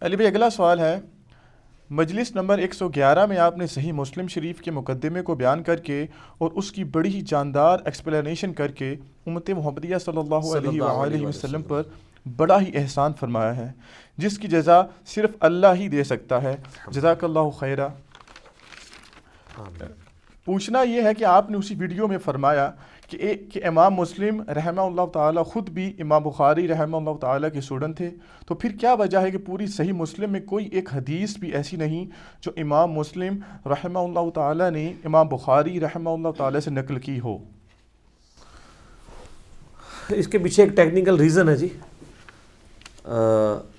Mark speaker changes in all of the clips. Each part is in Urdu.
Speaker 1: علی بھائی اگلا سوال ہے، مجلس نمبر 111 میں آپ نے صحیح مسلم شریف کے مقدمے کو بیان کر کے اور اس کی بڑی ہی جاندار ایکسپلینیشن کر کے امت محمدیہ صلی اللہ
Speaker 2: صلی
Speaker 1: علیہ
Speaker 2: اللہ علیہ
Speaker 1: وآلہ
Speaker 2: وآلہ
Speaker 1: وسلم
Speaker 2: وسلم.
Speaker 1: پر بڑا ہی احسان فرمایا ہے، جس کی جزا صرف اللہ ہی دے سکتا ہے، جزاک اللہ خیرہ۔
Speaker 2: آمین.
Speaker 1: پوچھنا یہ ہے کہ آپ نے اسی ویڈیو میں فرمایا کہ امام مسلم رحمہ اللہ تعالیٰ خود بھی امام بخاری رحمہ اللہ تعالیٰ کے اسٹوڈنٹ تھے، تو پھر کیا وجہ ہے کہ پوری صحیح مسلم میں کوئی ایک حدیث بھی ایسی نہیں جو امام مسلم رحمہ اللہ تعالیٰ نے امام بخاری رحمہ اللہ تعالیٰ سے نقل کی ہو؟
Speaker 2: اس کے پیچھے ایک ٹیکنیکل ریزن ہے جی.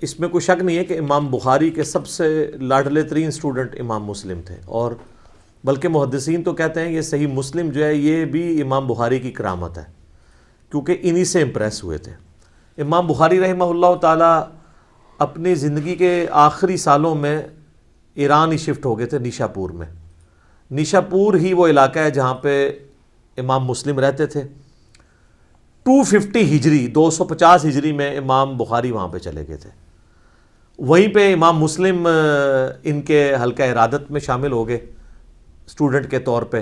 Speaker 2: اس میں کوئی شک نہیں ہے کہ امام بخاری کے سب سے لاڈلے ترین اسٹوڈنٹ امام مسلم تھے، اور بلکہ محدثین تو کہتے ہیں یہ صحیح مسلم جو ہے یہ بھی امام بخاری کی کرامت ہے، کیونکہ انہی سے امپریس ہوئے تھے. امام بخاری رحمہ اللہ تعالیٰ اپنی زندگی کے آخری سالوں میں ایران ہی شفٹ ہو گئے تھے، نیشا پور میں. نیشا پور ہی وہ علاقہ ہے جہاں پہ امام مسلم رہتے تھے. 250 ہجری 250 ہجری میں امام بخاری وہاں پہ چلے گئے تھے. وہیں پہ امام مسلم ان کے حلقہ ارادت میں شامل ہو گئے اسٹوڈنٹ کے طور پہ.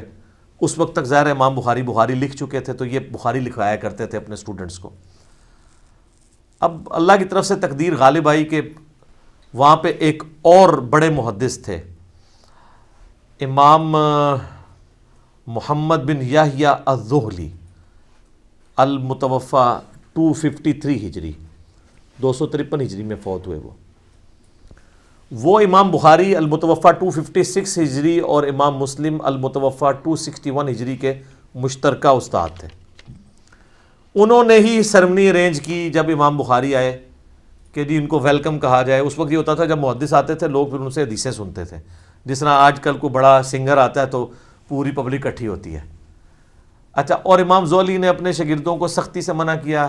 Speaker 2: اس وقت تک ظاہر امام بخاری لکھ چکے تھے، تو یہ بخاری لکھوایا کرتے تھے اپنے اسٹوڈنٹس کو. اب اللہ کی طرف سے تقدیر غالب آئی کہ وہاں پہ ایک اور بڑے محدث تھے، امام محمد بن یحییٰ الذہلی، المتوفی 253 ہجری 253 ہجری میں فوت ہوئے. وہ امام بخاری المتوفی 256 ہجری اور امام مسلم المتوفی 261 ہجری کے مشترکہ استاد تھے. انہوں نے ہی سرمنی ارینج کی جب امام بخاری آئے کہ جی ان کو ویلکم کہا جائے. اس وقت یہ ہوتا تھا جب محدث آتے تھے لوگ پھر ان سے حدیثیں سنتے تھے، جس طرح آج کل کو بڑا سنگر آتا ہے تو پوری پبلک اکٹھی ہوتی ہے. اچھا، اور امام زولی نے اپنے شاگردوں کو سختی سے منع کیا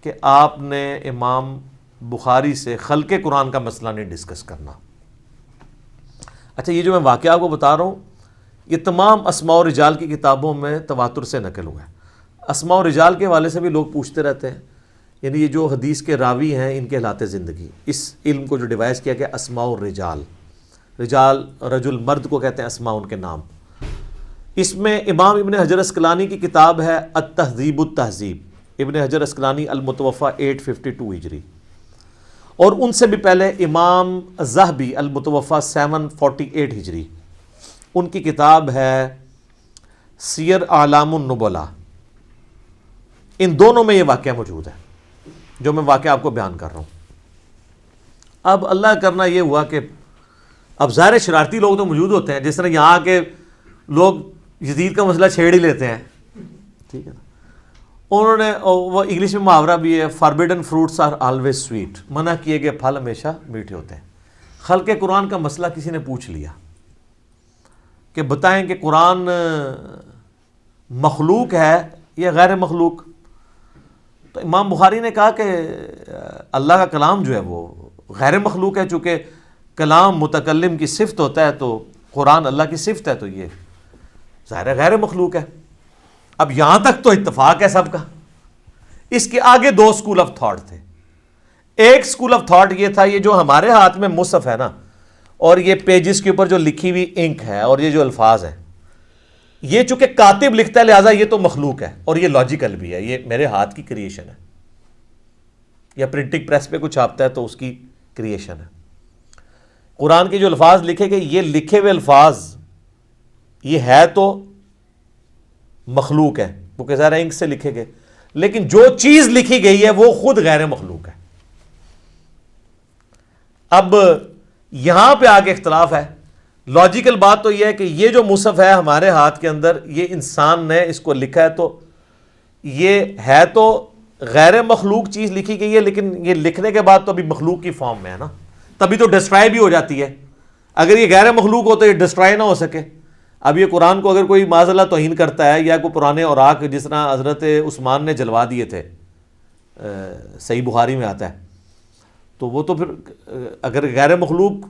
Speaker 2: کہ آپ نے امام بخاری سے خلق قرآن کا مسئلہ نہیں ڈسکس کرنا. اچھا، یہ جو میں واقعہ آپ کو بتا رہا ہوں یہ تمام اسماء و رجال کی کتابوں میں تواتر سے نقل ہوا ہے. اسماء و رجال کے حوالے سے بھی لوگ پوچھتے رہتے ہیں، یعنی یہ جو حدیث کے راوی ہیں ان کے حالات زندگی، اس علم کو جو ڈیوائز کیا گیا اسماء و رجال، رجال رجل مرد کو کہتے ہیں، اسماء ان کے نام. اس میں امام ابن حجر اسقلانی کی کتاب ہے التہذیب التہذیب، ابن حجر اسقلانی المتوفی 852 ہجری. اور ان سے بھی پہلے امام ذہبی المتوفی 748 ہجری، ان کی کتاب ہے سیر اعلام النبلاء. ان دونوں میں یہ واقعہ موجود ہے جو میں واقعہ آپ کو بیان کر رہا ہوں. اب اللہ کرنا یہ ہوا کہ اب ظاہر شرارتی لوگ تو موجود ہوتے ہیں، جس طرح یہاں کے لوگ یزید کا مسئلہ چھیڑ ہی لیتے ہیں، ٹھیک ہے نا. انہوں نے وہ انگلش میں محاورہ بھی ہے، forbidden fruits are always sweet, منع کیے گئے پھل ہمیشہ میٹھے ہوتے ہیں. خلق قرآن کا مسئلہ کسی نے پوچھ لیا کہ بتائیں کہ قرآن مخلوق ہے یا غیر مخلوق. تو امام بخاری نے کہا کہ اللہ کا کلام جو ہے وہ غیر مخلوق ہے، چونکہ کلام متکلم کی صفت ہوتا ہے تو قرآن اللہ کی صفت ہے، تو یہ ظاہر غیر مخلوق ہے. اب یہاں تک تو اتفاق ہے سب کا. اس کے آگے دو اسکول آف تھاٹ تھے. ایک اسکول آف تھاٹ یہ تھا، یہ جو ہمارے ہاتھ میں مصحف ہے نا، اور یہ پیجز کے اوپر جو لکھی ہوئی انک ہے اور یہ جو الفاظ ہیں، یہ چونکہ کاتب لکھتا ہے لہٰذا یہ تو مخلوق ہے اور یہ لاجیکل بھی ہے، یہ میرے ہاتھ کی کریشن ہے، یا پرنٹنگ پریس پہ کچھ چھاپتا ہے تو اس کی کریشن ہے. قرآن کے جو الفاظ لکھے گئے، یہ لکھے ہوئے الفاظ یہ ہے تو مخلوق ہے کیونکہ ظاہر انک سے لکھے گئے، لیکن جو چیز لکھی گئی ہے وہ خود غیر مخلوق ہے. اب یہاں پہ آگے اختلاف ہے. لاجیکل بات تو یہ ہے کہ یہ جو مصحف ہے ہمارے ہاتھ کے اندر، یہ انسان نے اس کو لکھا ہے، تو یہ ہے تو غیر مخلوق چیز لکھی گئی ہے، لیکن یہ لکھنے کے بعد تو ابھی مخلوق کی فارم میں ہے نا، تبھی تو ڈسٹرائے بھی ہو جاتی ہے. اگر یہ غیر مخلوق ہو تو یہ ڈسٹرائے نہ ہو سکے. اب یہ قرآن کو اگر کوئی معاذ اللہ توہین کرتا ہے، یا کوئی پرانے اوراق جس طرح حضرت عثمان نے جلوا دیے تھے، صحیح بخاری میں آتا ہے، تو وہ تو پھر اگر غیر مخلوق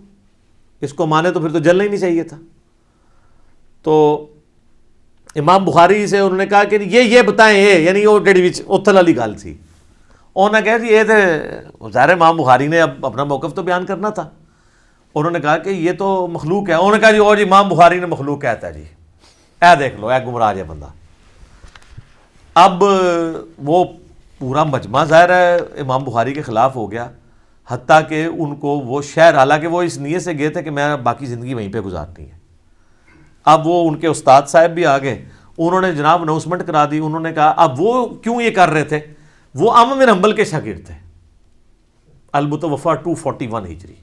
Speaker 2: اس کو مانے تو پھر تو جلنا ہی نہیں چاہیے تھا. تو امام بخاری سے انہوں نے کہا کہ یہ بتائیں، یعنی وہ ڈیڑھ اتھل والی گل تھی. انہوں نے کہا جی یہ تو ظاہر امام بخاری نے اب اپنا موقف تو بیان کرنا تھا. انہوں نے کہا کہ یہ تو مخلوق ہے. انہوں نے کہا جی اور جی امام بخاری نے مخلوق کہتا ہے جی, اے دیکھ لو اے گمراہ ہے بندہ. اب وہ پورا مجمع ظاہر ہے امام بخاری کے خلاف ہو گیا, حتیٰ کہ ان کو وہ شہر, حالانکہ وہ اس نیت سے گئے تھے کہ میں باقی زندگی وہیں پہ گزارنی ہے. اب وہ ان کے استاد صاحب بھی آ گئے, انہوں نے جناب اناؤنسمنٹ کرا دی. انہوں نے کہا اب وہ کیوں یہ کر رہے تھے, وہ احمد بن حنبل کے شاگرد تھے, المتوفیٰ 241 ہجری.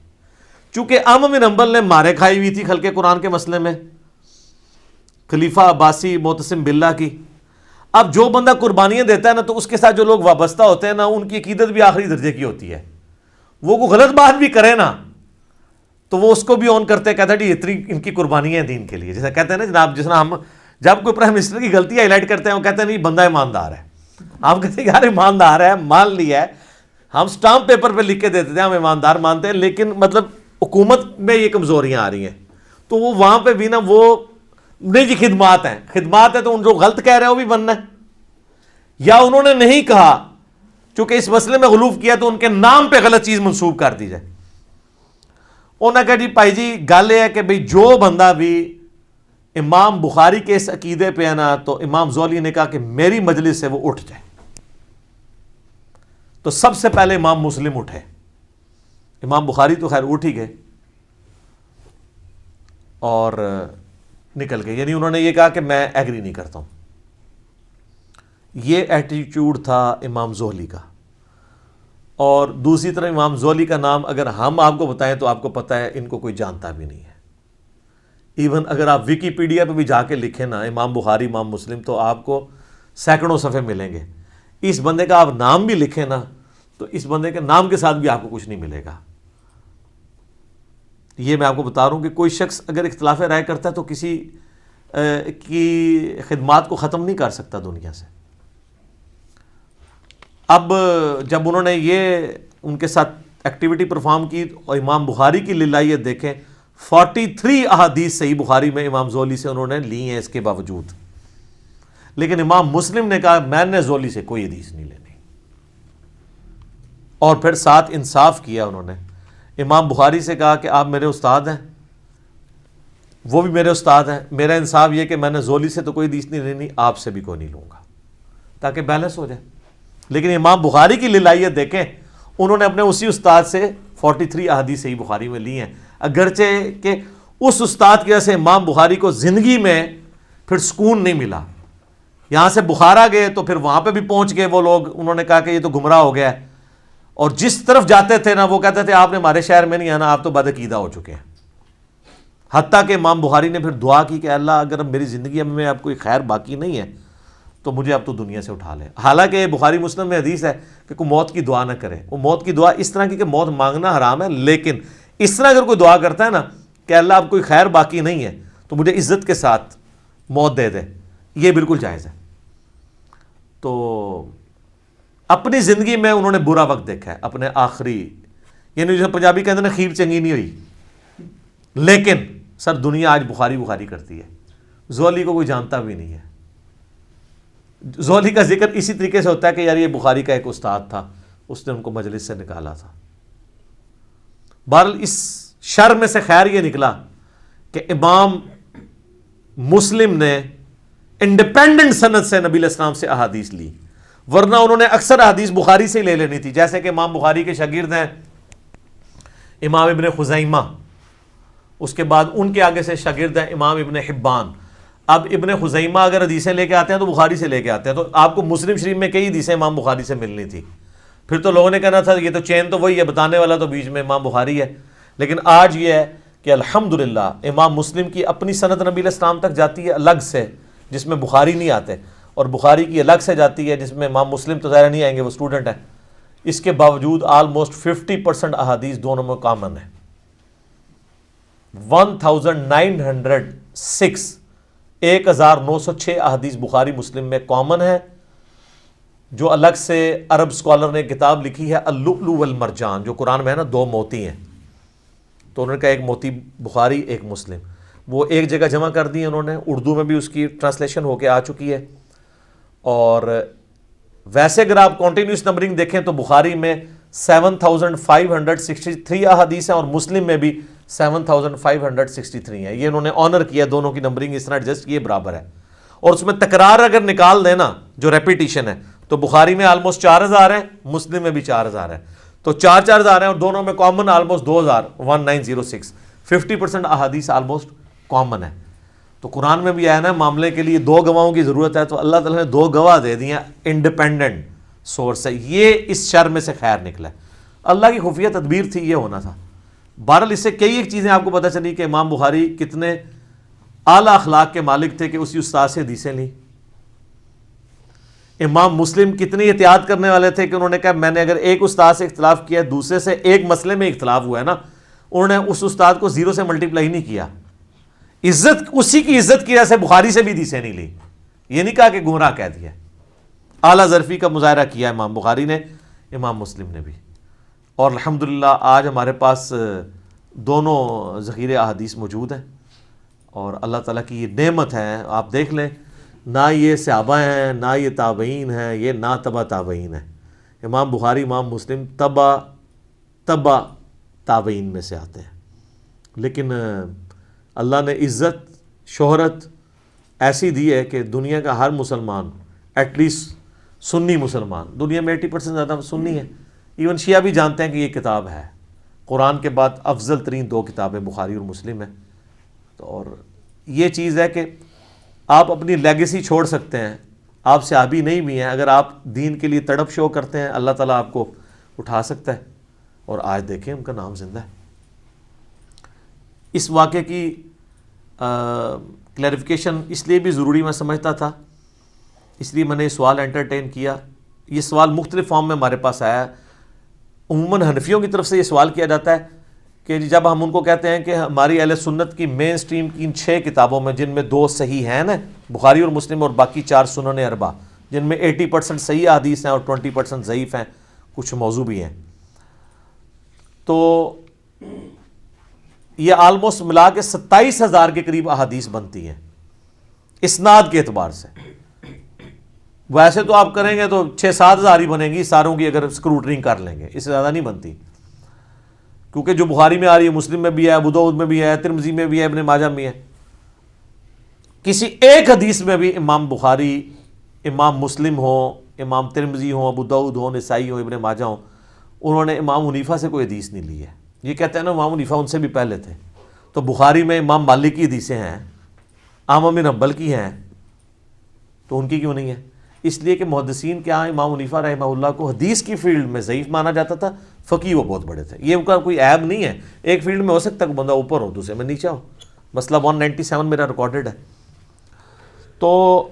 Speaker 2: چونکہ احمد بن حنبل نے مارے کھائی ہوئی تھی خلق قرآن کے مسئلے میں, خلیفہ عباسی معتصم باللہ کی. اب جو بندہ قربانیاں دیتا ہے نا, تو اس کے ساتھ جو لوگ وابستہ ہوتے ہیں نا, ان کی عقیدت بھی آخری درجے کی ہوتی ہے. وہ کوئی غلط بات بھی کرے نا تو وہ اس کو بھی آن کرتے, کہتے ہیں جی اتنی ان کی قربانیاں ہیں دین کے لیے. جیسا کہتے ہیں نا جناب, جس طرح ہم جب کوئی پرائم منسٹر کی غلطی ہائی لائٹ کرتے ہیں, وہ کہتے ہیں نہیں بندہ ایماندار ہے. ہم کہتے ہیں یار ایماندار ہے, مان لیا ہے, ہم سٹامپ پیپر پہ لکھ کے دیتے تھے ہم ایماندار مانتے ہیں, لیکن مطلب حکومت میں یہ کمزوریاں آ رہی ہیں. تو وہ وہاں پہ بھی نا وہ نہیں جی خدمات ہیں, خدمات ہے تو ان جو غلط کہہ رہے ہیں وہ بھی بننا ہے. یا انہوں نے نہیں کہا, چونکہ اس مسئلے میں غلوف کیا تو ان کے نام پہ غلط چیز منسوب کر دی جائے. انہوں نے کہا جی بھائی جی گل یہ ہے کہ بھئی جو بندہ بھی امام بخاری کے اس عقیدے پہ ہے نا, تو امام زولی نے کہا کہ میری مجلس سے وہ اٹھ جائے. تو سب سے پہلے امام مسلم اٹھے. امام بخاری تو خیر اٹھ ہی گئے اور نکل گئے, یعنی انہوں نے یہ کہا کہ میں ایگری نہیں کرتا ہوں. یہ ایٹیچیوڈ تھا امام زہلی کا. اور دوسری طرف امام زہلی کا نام اگر ہم آپ کو بتائیں تو آپ کو پتہ ہے ان کو کوئی جانتا بھی نہیں ہے. ایون اگر آپ ویکیپیڈیا پہ بھی جا کے لکھیں نا امام بخاری امام مسلم, تو آپ کو سینکڑوں صفحے ملیں گے. اس بندے کا آپ نام بھی لکھیں نا تو اس بندے کے نام کے ساتھ بھی آپ کو کچھ نہیں ملے گا. یہ میں آپ کو بتا رہا ہوں کہ کوئی شخص اگر اختلاف رائے کرتا ہے تو کسی کی خدمات کو ختم نہیں کر سکتا دنیا سے. اب جب انہوں نے یہ ان کے ساتھ ایکٹیویٹی پرفارم کی, اور امام بخاری کی للائیت دیکھیں, 43 احادیث صحیح بخاری میں امام زولی سے انہوں نے لی ہیں اس کے باوجود. لیکن امام مسلم نے کہا میں نے زولی سے کوئی حدیث نہیں لینی. اور پھر ساتھ انصاف کیا انہوں نے. امام بخاری سے کہا کہ آپ میرے استاد ہیں, وہ بھی میرے استاد ہیں, میرا انصاف یہ کہ میں نے زولی سے تو کوئی حدیث نہیں لینی, آپ سے بھی کوئی نہیں لوں گا, تاکہ بیلنس ہو جائے. لیکن امام بخاری کی للائیت دیکھیں, انہوں نے اپنے اسی استاد سے 43 احادیث صحیح بخاری میں لی ہیں, اگرچہ کہ اس استاد کی وجہ سے امام بخاری کو زندگی میں پھر سکون نہیں ملا. یہاں سے بخارا گئے تو پھر وہاں پہ بھی پہنچ گئے وہ لوگ, انہوں نے کہا کہ یہ تو گمراہ ہو گیا ہے, اور جس طرف جاتے تھے نا وہ کہتے تھے آپ نے ہمارے شہر میں نہیں آنا, آپ تو بدعقیدہ ہو چکے ہیں. حتیٰ کہ امام بخاری نے پھر دعا کی کہ اللہ اگر میری زندگی میں اب کوئی خیر باقی نہیں ہے تو مجھے اب تو دنیا سے اٹھا لے. حالانکہ بخاری مسلم میں حدیث ہے کہ کوئی موت کی دعا نہ کرے. وہ موت کی دعا اس طرح کی کہ موت مانگنا حرام ہے, لیکن اس طرح اگر کوئی دعا کرتا ہے نا کہ اللہ اب کوئی خیر باقی نہیں ہے تو مجھے عزت کے ساتھ موت دے دے, یہ بالکل جائز ہے. تو اپنی زندگی میں انہوں نے برا وقت دیکھا ہے, اپنے آخری, یعنی جیسے پنجابی کہتے ہیں نا خیر چنگی نہیں ہوئی, لیکن سر دنیا آج بخاری بخاری کرتی ہے. زولی کو کوئی جانتا بھی نہیں ہے. زولی کا ذکر اسی طریقے سے ہوتا ہے کہ یار یہ بخاری کا ایک استاد تھا, اس نے ان کو مجلس سے نکالا تھا. بہرحال اس شر میں سے خیر یہ نکلا کہ امام مسلم نے انڈیپینڈنٹ سند سے نبی علیہ السلام سے احادیث لی, ورنہ انہوں نے اکثر احادیث بخاری سے ہی لے لینی تھی. جیسے کہ امام بخاری کے شاگرد ہیں امام ابن خزیمہ, اس کے بعد ان کے آگے سے شاگرد ہیں امام ابن حبان. اب ابن خزیمہ اگر حدیثیں لے کے آتے ہیں تو بخاری سے لے کے آتے ہیں, تو آپ کو مسلم شریف میں کئی حدیثیں امام بخاری سے ملنی تھی. پھر تو لوگوں نے کہنا تھا یہ تو چین تو وہی ہے, بتانے والا تو بیچ میں امام بخاری ہے. لیکن آج یہ ہے کہ الحمدللہ امام مسلم کی اپنی سند نبی علیہ السلام تک جاتی ہے الگ سے, جس میں بخاری نہیں آتے, اور بخاری کی الگ سے جاتی ہے جس میں امام مسلم تو ظاہر نہیں آئیں گے, وہ اسٹوڈنٹ ہیں. اس کے باوجود آلموسٹ 50% احادیث دونوں میں کامن ہے. 1906 احادیث بخاری مسلم میں کامن ہے, جو الگ سے عرب سکالر نے کتاب لکھی ہے اللؤلؤ والمرجان, جو قرآن میں ہے نا 2 موتی ہیں, تو انہوں نے کہا ایک موتی بخاری ایک مسلم, وہ ایک جگہ جمع کر دی انہوں نے. اردو میں بھی اس کی ٹرانسلیشن ہو کے آ چکی ہے, اور ویسے اگر آپ کنٹینیوس نمبرنگ دیکھیں تو بخاری میں 7563 احادیث ہیں اور مسلم میں بھی 7563 ہیں. یہ انہوں نے آنر کیا, دونوں کی نمبرنگ اس طرح ایڈجسٹ کی برابر ہے. اور اس میں تکرار اگر نکال دینا جو ریپیٹیشن ہے تو بخاری میں آلموسٹ 4000 ہیں, مسلم میں بھی 4000 ہیں, تو 4000 ہیں اور دونوں میں کامن آلموسٹ 1906. 50% احادیث آلموسٹ کامن ہے. تو قرآن میں بھی آیا نا معاملے کے لیے 2 گواہوں کی ضرورت ہے, تو اللہ تعالیٰ نے 2 گواہ دے دیا انڈیپینڈنٹ سورس ہے. یہ اس شر میں سے خیر نکلا ہے, اللہ کی خفیہ تدبیر تھی, یہ ہونا تھا. بہرحال اس سے کئی ایک چیزیں آپ کو پتہ چلی کہ امام بخاری کتنے اعلیٰ اخلاق کے مالک تھے کہ اسی استاد سے حدیثیں لیں. امام مسلم کتنی احتیاط کرنے والے تھے کہ انہوں نے کہا میں نے اگر ایک استاد سے اختلاف کیا, دوسرے سے ایک مسئلے میں اختلاف ہوا ہے نا, انہوں نے اس استاد کو 0 سے ملٹیپلائی نہیں کیا, عزت اسی کی عزت کی وجہ سے بخاری سے بھی حدیثیں نہیں لی. یہ نہیں کہا کہ گمراہ کہہ دیا. اعلیٰ ظرفی کا مظاہرہ کیا امام بخاری نے, امام مسلم نے بھی. اور الحمدللہ آج ہمارے پاس دونوں ذخیرے احادیث موجود ہیں, اور اللہ تعالیٰ کی یہ نعمت ہے. آپ دیکھ لیں, نہ یہ صحابہ ہیں, نہ یہ تابعین ہیں, یہ نہ تبع تابعین ہیں. امام بخاری, امام مسلم تبع تابعین میں سے آتے ہیں. لیکن اللہ نے عزت شہرت ایسی دی ہے کہ دنیا کا ہر مسلمان, ایٹ لیسٹ سنی مسلمان, دنیا میں 80% زیادہ سنی ہے, ایون شیعہ بھی جانتے ہیں کہ یہ کتاب ہے. قرآن کے بعد افضل ترین 2 کتابیں بخاری اور مسلم ہیں. اور یہ چیز ہے کہ آپ اپنی لیگیسی چھوڑ سکتے ہیں. آپ صحابی نہیں بھی ہیں, اگر آپ دین کے لیے تڑپ شو کرتے ہیں, اللہ تعالیٰ آپ کو اٹھا سکتا ہے. اور آج دیکھیں ان کا نام زندہ ہے. اس واقعے کی کلیریفیکیشن اس لیے بھی ضروری میں سمجھتا تھا, اس لیے میں نے یہ سوال انٹرٹین کیا. یہ سوال مختلف فارم میں ہمارے پاس آیا ہے. عموماً حنفیوں کی طرف سے یہ سوال کیا جاتا ہے کہ جب ہم ان کو کہتے ہیں کہ ہماری اہل سنت کی مین سٹریم کی ان 6 کتابوں میں, جن میں 2 صحیح ہیں نا, بخاری اور مسلم, اور باقی 4 سنن اربع, جن میں 80% صحیح حدیث ہیں اور 20% ضعیف ہیں, کچھ موضوع بھی ہیں, تو یہ آلموسٹ ملا کے 27,000 کے قریب احادیث بنتی ہیں اسناد کے اعتبار سے. ویسے تو آپ کریں گے تو 6-7 ہزار ہی بنیں گی ساروں کی, اگر اسکروٹنگ کر لیں گے, اس سے زیادہ نہیں بنتی. کیونکہ جو بخاری میں آ رہی ہے, مسلم میں بھی ہے, ابو داؤد میں بھی ہے, ترمذی میں بھی ہے, ابن ماجہ میں ہے. کسی ایک حدیث میں بھی امام بخاری, امام مسلم ہو, امام ترمذی ہو, ابو داؤد ہو, نسائی ہو, ابن ماجہ ہو, انہوں نے امام حنیفہ سے کوئی حدیث نہیں لی ہے. یہ کہتے ہیں نا امام حنیفہ ان سے بھی پہلے تھے, تو بخاری میں امام مالک کی حدیثیں ہیں, احمد بن حنبل کی ہیں, تو ان کی کیوں نہیں ہے؟ اس لیے کہ محدثین کے ہاں امام حنیفہ رحمہ اللہ کو حدیث کی فیلڈ میں ضعیف مانا جاتا تھا, فقیہ وہ بہت بڑے تھے. یہ ان کا کوئی عیب نہیں ہے, ایک فیلڈ میں ہو سکتا ہے کہ بندہ اوپر ہو, دوسرے میں نیچا ہو. مسئلہ 197 میرا ریکارڈڈ ہے. تو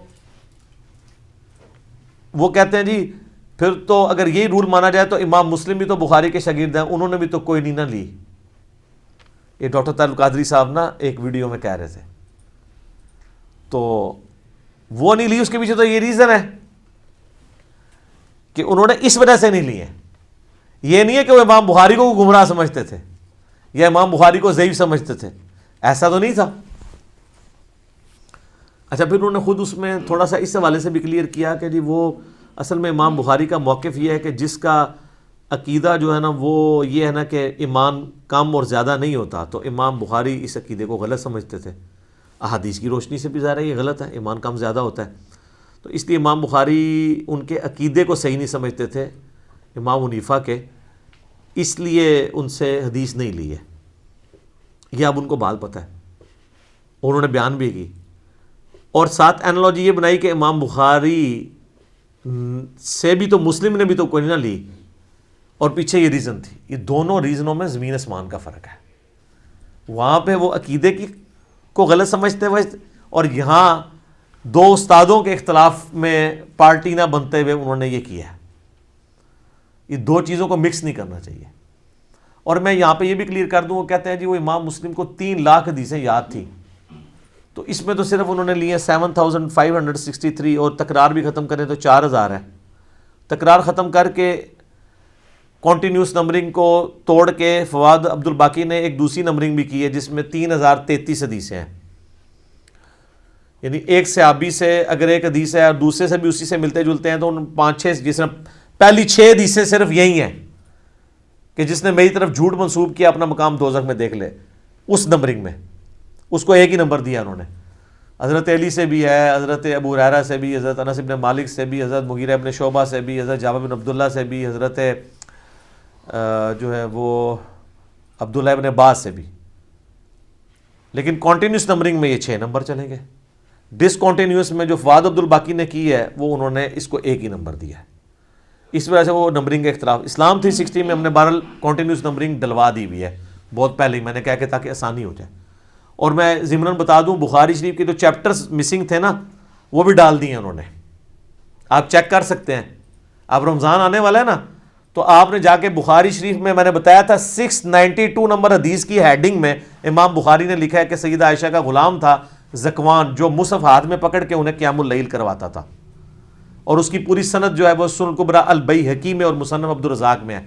Speaker 2: وہ کہتے ہیں جی پھر تو اگر یہی رول مانا جائے تو امام مسلم بھی تو بخاری کے شاگرد ہیں, انہوں نے بھی تو کوئی نہیں نہ لی. یہ ڈاکٹر طارق القادری صاحب نا ایک ویڈیو میں کہہ رہے تھے, تو وہ نہیں لی, اس کے پیچھے تو یہ ریزن ہے کہ انہوں نے اس وجہ سے نہیں لی ہے. یہ نہیں ہے کہ وہ امام بخاری کو گمراہ سمجھتے تھے یا امام بخاری کو ضعیف سمجھتے تھے, ایسا تو نہیں تھا. اچھا, پھر انہوں نے خود اس میں تھوڑا سا اس حوالے سے بھی کلیئر کیا کہ جی وہ اصل میں امام بخاری کا موقف یہ ہے کہ جس کا عقیدہ جو ہے نا وہ یہ ہے نا کہ ایمان کم اور زیادہ نہیں ہوتا, تو امام بخاری اس عقیدے کو غلط سمجھتے تھے. احادیث کی روشنی سے بھی ظاہر ہے یہ غلط ہے, ایمان کم زیادہ ہوتا ہے. تو اس لیے امام بخاری ان کے عقیدے کو صحیح نہیں سمجھتے تھے امام حنیفہ کے, اس لیے ان سے حدیث نہیں لی ہے. یہ اب ان کو بات پتہ ہے, انہوں نے بیان بھی کی. اور ساتھ اینالوجی یہ بنائی کہ امام بخاری سے بھی تو مسلم نے بھی تو کوئی نہ لی, اور پیچھے یہ ریزن تھی. یہ دونوں ریزنوں میں زمین آسمان کا فرق ہے. وہاں پہ وہ عقیدے کی کو غلط سمجھتے ہوئے, اور یہاں 2 استادوں کے اختلاف میں پارٹی نہ بنتے ہوئے انہوں نے یہ کیا ہے. یہ 2 چیزوں کو مکس نہیں کرنا چاہیے. اور میں یہاں پہ یہ بھی کلیئر کر دوں, وہ کہتے ہیں جی وہ امام مسلم کو 3 لاکھ حدیثیں یاد تھیں, تو اس میں تو صرف انہوں نے لیے 7563, اور تکرار بھی ختم کریں تو 4000 ہے. تکرار ختم کر کے کنٹینیوس نمبرنگ کو توڑ کے فواد عبد الباقی نے ایک دوسری نمبرنگ بھی کی ہے جس میں 3033 حدیثیں ہیں. یعنی ایک صحابی سے اگر ایک حدیث ہے اور دوسرے سے بھی اسی سے ملتے جلتے ہیں تو ان 5-6 جس نے پہلی 6 حدیثیں صرف یہی ہیں کہ جس نے میری طرف جھوٹ منسوب کیا اپنا مقام دوزخ میں دیکھ لے، اس نمبرنگ میں اس کو ایک ہی نمبر دیا انہوں نے. حضرت علی سے بھی ہے، حضرت ابو ہریرہ سے بھی، حضرت انس بن مالک سے بھی، حضرت مغیرہ بن شعبہ سے بھی، حضرت جابر بن عبداللہ سے بھی، حضرت جو ہے وہ عبداللہ ابن عباس سے بھی. لیکن کانٹینیوس نمبرنگ میں یہ 6 نمبر چلیں گے. ڈسکنٹینیوس میں جو فواد عبد الباقی نے کی ہے وہ انہوں نے اس کو ایک ہی نمبر دیا ہے. اس وجہ سے وہ نمبرنگ کا اختلاف. اسلام 360 میں ہم نے بہرحال کانٹینیوس نمبرنگ ڈلوا دی ہوئی ہے بہت پہلے ہی، میں نے کہا کہ تاکہ آسانی ہو جائے. اور میں ضمناً بتا دوں بخاری شریف کے جو چیپٹرز مسنگ تھے نا وہ بھی ڈال دیے انہوں نے، آپ چیک کر سکتے ہیں. اب رمضان آنے والا ہے نا تو آپ نے جا کے بخاری شریف میں نے بتایا تھا 692 نمبر حدیث کی ہیڈنگ میں امام بخاری نے لکھا ہے کہ سیدہ عائشہ کا غلام تھا زکوان جو مصحف ہاتھ میں پکڑ کے انہیں قیام اللیل کرواتا تھا، اور اس کی پوری سند جو ہے وہ سنن الکبریٰ البیہقی میں اور مصنف عبدالرزاق میں ہے.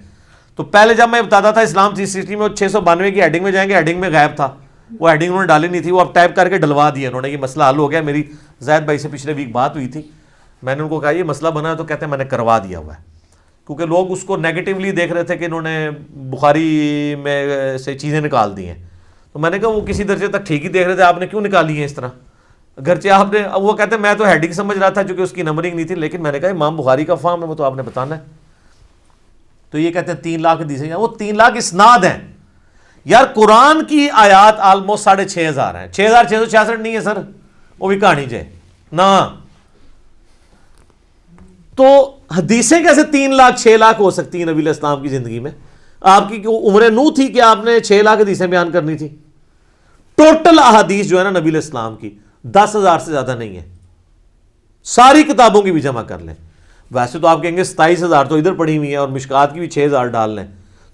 Speaker 2: تو پہلے جب میں بتاتا تھا اسلام 360 میں 692 کی ہیڈنگ میں جائیں گے، ہیڈنگ میں غائب تھا، وہ ہیڈنگ انہوں نے ڈالی نہیں تھی، وہ اب ٹائپ کر کے ڈلوا دیا انہوں نے. یہ مسئلہ حل ہو گیا. میری زید بھائی سے پچھلے ویک بات ہوئی تھی، میں نے ان کو کہا یہ مسئلہ بنا ہے تو کہتے ہیں میں نے کروا دیا ہوا ہے، کیونکہ لوگ اس کو نیگیٹیولی دیکھ رہے تھے کہ انہوں نے بخاری میں سے چیزیں نکال دی ہیں. تو میں نے کہا وہ کسی درجے تک ٹھیک ہی دیکھ رہے تھے، آپ نے کیوں نکالی ہیں اس طرح؟ اگرچہ آپ نے، وہ کہتے ہیں میں تو ہیڈنگ سمجھ رہا تھا چونکہ اس کی نمبرنگ نہیں تھی، لیکن میں نے کہا امام بخاری کا فہم ہے وہ تو آپ نے بتانا ہے. تو یہ کہتے ہیں 3 لاکھ حدیثیں، وہ 3 لاکھ اسناد ہیں یار. قرآن کی آیات آلموسٹ 6,500 ہیں، 6,666 نہیں ہے سر، وہ بھی کہانی جائے نا. تو حدیثیں کیسے 3 لاکھ 6 لاکھ ہو سکتی ہیں نبی علیہ السلام کی زندگی میں؟ آپ کی عمر نو تھی کہ آپ نے 6 لاکھ حدیثیں بیان کرنی تھی؟ ٹوٹل احادیث جو ہے نا نبی علیہ السلام کی 10,000 سے زیادہ نہیں ہے. ساری کتابوں کی بھی جمع کر لیں. ویسے تو آپ کہیں گے 27,000 تو ادھر پڑھی ہوئی ہیں اور مشکات کی بھی 6,000 ڈال لیں،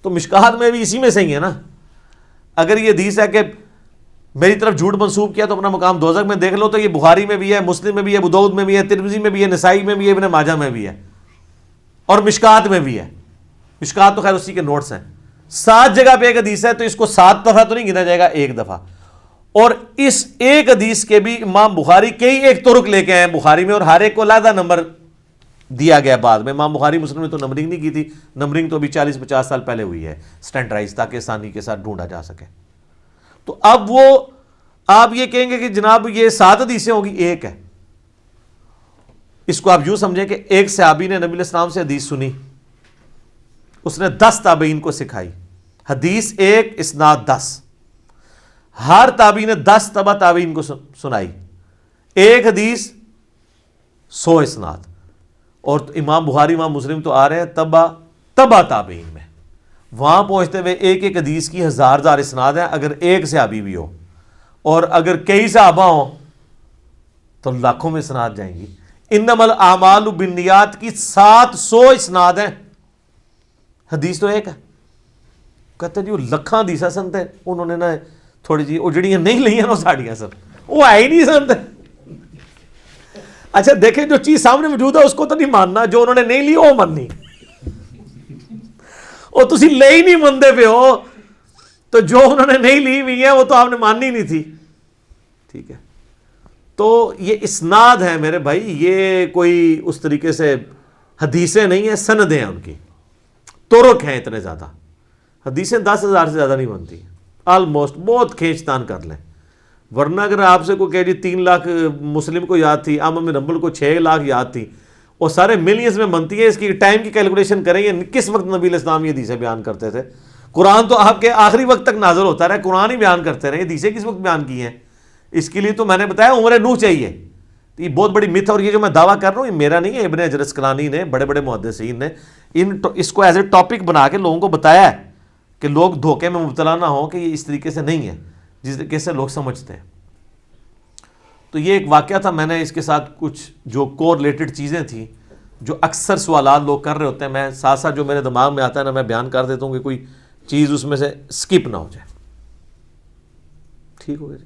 Speaker 2: تو مشکات میں بھی اسی میں سے ہی ہے نا. اگر یہ حدیث ہے کہ میری طرف جھوٹ منسوب کیا تو اپنا مقام دوزخ میں دیکھ لو، تو یہ بخاری میں بھی ہے، مسلم میں بھی ہے، ابو داؤد میں بھی ہے، ترمذی میں بھی ہے، نسائی میں بھی ہے، ابن ماجہ میں بھی ہے، اور مشکات میں بھی ہے. مشکات تو خیر اسی کے نوٹس ہیں. 7 جگہ پہ ایک حدیث ہے تو اس کو 7 دفعہ تو نہیں گنا جائے گا، 1 دفعہ. اور اس ایک حدیث کے بھی امام بخاری کئی ایک طرق لے کے آئے ہیں بخاری میں، اور ہر ایک کو علیحدہ نمبر دیا گیا بعد میں. امام بخاری مسلم نے تو نمبرنگ نہیں کی تھی، نمبرنگ تو ابھی 40-50 سال پہلے ہوئی ہے اسٹینڈرڈائز، تاکہ آسانی کے ساتھ ڈھونڈا جا سکے. تو اب وہ آپ یہ کہیں گے کہ جناب یہ 7 حدیثیں ہوگی، 1 ہے. اس کو آپ یوں سمجھیں کہ ایک صحابی نے نبی علیہ السلام سے حدیث سنی، اس نے 10 تابعین کو سکھائی. حدیث 1 اسناد 10، ہر تابعی نے 10 تبع تابعین کو سنائی. ایک حدیث 100 اسناد. اور امام بخاری امام مسلم تو آ رہے ہیں تبع تابعین میں، وہاں پہنچتے ہوئے ایک ایک حدیث کی 1000 اسناد ہیں. اگر ایک صحابی بھی ہو اور اگر کئی صحابہ ہوں تو لاکھوں میں اسناد جائیں گی. انما الاعمال بالنیات کی 700 اسناد ہیں، حدیث تو ایک ہے. کہتے ہیں جی وہ لکھاں حدیثاں سنتے، انہوں نے نا تھوڑی جی وہ جڑیاں نہیں لئیاں نا ساڑیاں سر، وہ ہے ہی نہیں سنتے. اچھا دیکھیں جو چیز سامنے موجود ہے اس کو تو نہیں ماننا، جو انہوں نے نہیں لی وہ ماننی. وہ تسی لے ہی نہیں مندے پہ ہو، تو جو انہوں نے نہیں لی ہوئی ہے وہ تو آپ نے ماننی نہیں تھی. ٹھیک ہے، تو یہ اسناد ہے میرے بھائی، یہ کوئی اس طریقے سے حدیثیں نہیں ہیں، سندیں ہیں، ان کی طرق ہیں اتنے زیادہ. حدیثیں 10,000 سے زیادہ نہیں بنتی آلموسٹ، بہت کھینچ تان کر لیں. ورنہ اگر آپ سے کوئی کہہ جی 3 لاکھ مسلم کو یاد تھی، احمد بن حنبل کو 6 لاکھ یاد تھی، اور سارے ملینز میں بنتی ہے. اس کی ٹائم کی کیلکولیشن کریں یہ کس وقت نبی علیہ السلام یہ حدیثیں بیان کرتے تھے. قرآن تو آپ کے آخری وقت تک نازل ہوتا رہا، قرآن ہی بیان کرتے رہے، حدیثیں کس وقت بیان کی ہیں. اس کے لیے تو میں نے بتایا عمر نوح چاہیے. یہ بہت بڑی مت ہے، اور یہ جو میں دعویٰ کر رہا ہوں یہ میرا نہیں ہے، ابن حجر اسقلانی نے، بڑے بڑے محدثین نے اس کو ایز اے ٹاپک بنا کے لوگوں کو بتایا ہے کہ لوگ دھوکے میں مبتلا نہ ہوں کہ یہ اس طریقے سے نہیں ہے جس طریقے سے لوگ سمجھتے ہیں. تو یہ ایک واقعہ تھا، میں نے اس کے ساتھ کچھ جو کو ریلیٹڈ چیزیں تھیں جو اکثر سوالات لوگ کر رہے ہوتے ہیں، میں ساتھ ساتھ جو میرے دماغ میں آتا ہے نا میں بیان کر دیتا ہوں کہ کوئی چیز اس میں سے سکپ نہ ہو جائے. ٹھیک ہو گیا جی.